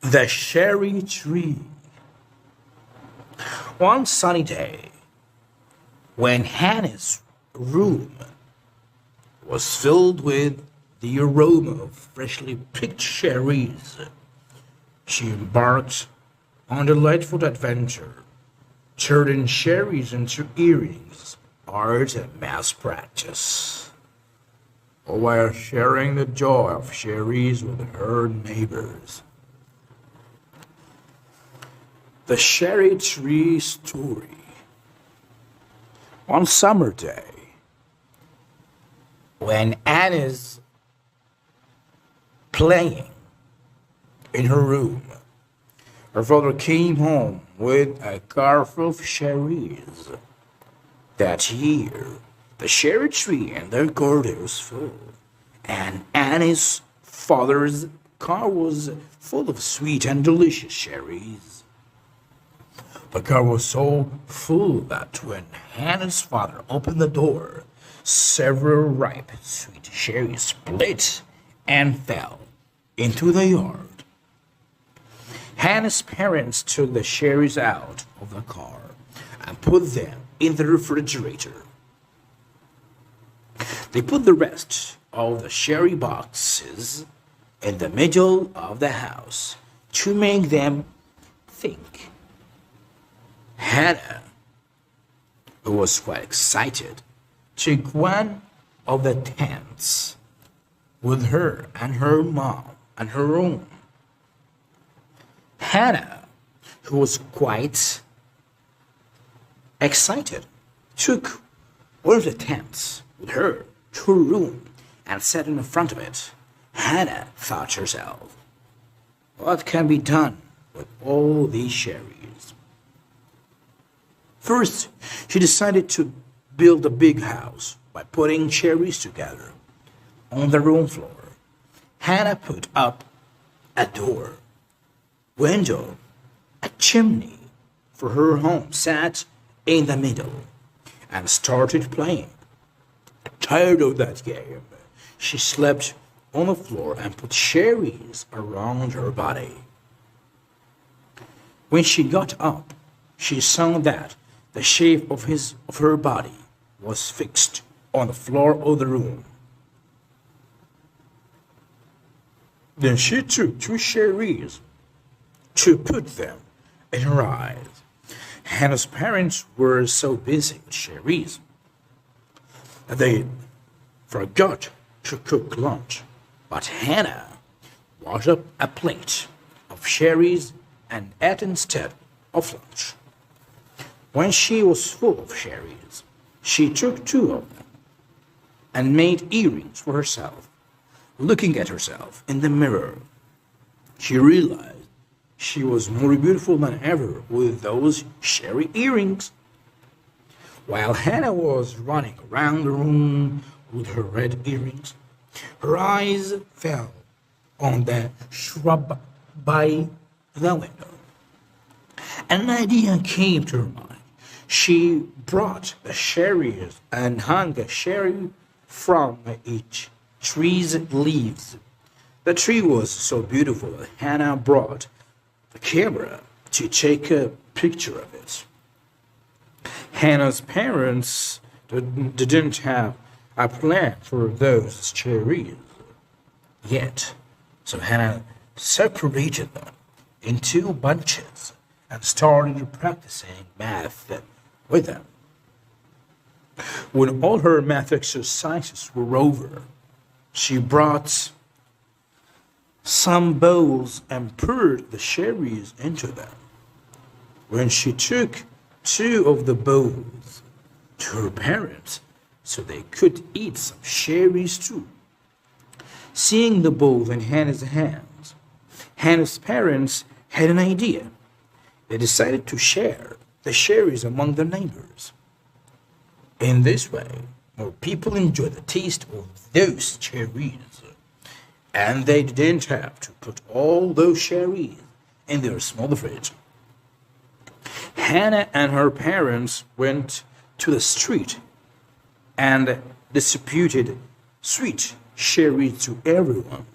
The cherry tree. One sunny day, when Hannah's room was filled with the aroma of freshly picked cherries, she embarked on a delightful adventure, turning cherries into earrings, art and mass practice, while sharing the joy of cherries with her neighbors. The cherry tree story. One summer day, when Anna's playing in her room, her father came home with a car full of cherries. That year, the cherry tree in their garden was full, and Anna's father's car was full of sweet and delicious cherries. The car was so full that when Hannah's father opened the door, several ripe sweet cherries split and fell into the yard. Hannah's parents took the cherries out of the car and put them in the refrigerator. They put the rest of the cherry boxes in the middle of the house to make them think. Hannah, who was quite excited, took one of the tents with her and her mom and her room. Hannah, who was quite excited, took one of the tents with her to her room and sat in the front of it. Hannah thought to herself, what can be done with all these cherries? First, she decided to build a big house by putting cherries together. On the room floor, Hannah put up a door, window, a chimney for her home sat in the middle and started playing. Tired of that game, she slept on the floor and put cherries around her body. When she got up, she saw that the shape of her body was fixed on the floor of the room. Then she took 2 cherries to put them in her eyes. Hannah's parents were so busy with cherries that they forgot to cook lunch. But Hannah washed up a plate of cherries and ate instead of lunch. When she was full of cherries, she took 2 of them and made earrings for herself. Looking at herself in the mirror, she realized she was more beautiful than ever with those cherry earrings. While Hannah was running around the room with her red earrings, her eyes fell on the shrub by the window. An idea came to her mind. She brought the cherries and hung a cherry from each tree's leaves. The tree was so beautiful that Hannah brought the camera to take a picture of it. Hannah's parents didn't have a plan for those cherries yet, so Hannah separated them in 2 bunches and started practicing math with them. When all her math exercises were over, she brought some bowls and poured the cherries into them. When she took 2 of the bowls to her parents so they could eat some cherries too. Seeing the bowl in Hannah's hands, Hannah's parents had an idea. They decided to share the cherries among their neighbors. In this way, more people enjoyed the taste of those cherries, and they didn't have to put all those cherries in their small fridge. Hannah and her parents went to the street and distributed sweet cherries to everyone.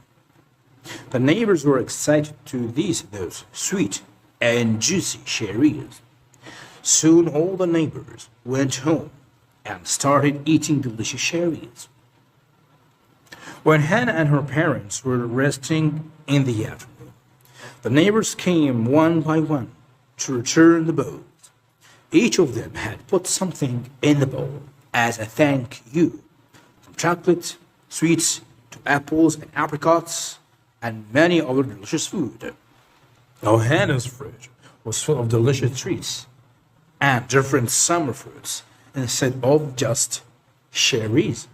The neighbors were excited to taste those sweet and juicy cherries. Soon all the neighbors went home and started eating delicious cherries. When Hannah and her parents were resting in the afternoon, the neighbors came one by one to return the bowls. Each of them had put something in the bowl as a thank you, from chocolate, sweets, to apples and apricots, and many other delicious food. Now Hannah's fridge was full of delicious treats and different summer fruits instead of just cherries.